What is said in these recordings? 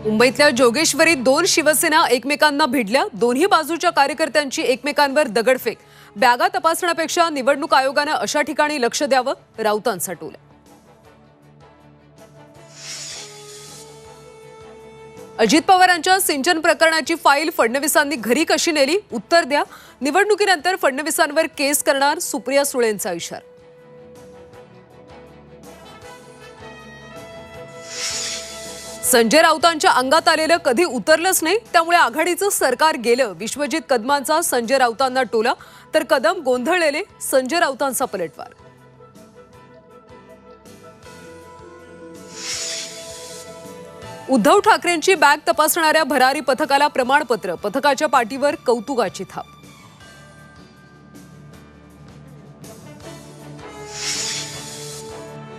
मुंबईतल्या जोगेश्वरीत दोन शिवसेना एकमेकांना भिडल्या। दोन्ही बाजूच्या कार्यकर्त्यांची एकमेकांवर दगडफेक। बॅगा तपासण्यापेक्षा निवडणूक आयोगाने अशा ठिकाणी लक्ष द्यावं, राऊतांचा टोला। अजित पवारांच्या सिंचन प्रकरणाची फाईल फडणवीसांनी घरी कशी नेली, उत्तर द्या। निवडणुकीनंतर फडणवीसांवर केस करणार, सुप्रिया सुळेंचा इशारा। संजय राऊतांच्या अंगात आलेलं कधी उतरलंच नाही, त्यामुळे आघाडीचं सरकार गेलं। विश्वजित कदमांचा संजय राऊतांना टोला, तर कदम गोंधळलेले, संजय राऊतांचा पलटवार। उद्धव ठाकरेंची बॅग तपासणाऱ्या भरारी पथकाला प्रमाणपत्र, पथकाच्या पाठीवर कौतुकाची थाप।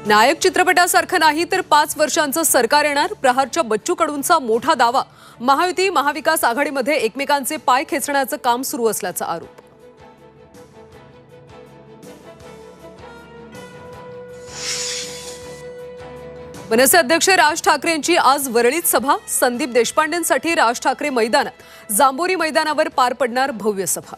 नायक चित्रपटासारखं नाही तर 5 वर्षांचं सरकार येणार, प्रहारच्या बच्चू कडूंचा मोठा दावा। महायुती महाविकास आघाडीमध्ये एकमेकांचे पाय खेचण्याचं काम सुरू असल्याचा आरोप। मनसे अध्यक्ष राज ठाकरेंची आज वरळीत सभा। संदीप देशपांडेंसाठी राज ठाकरे मैदानात, जांभोरी मैदानावर पार पडणार भव्य सभा।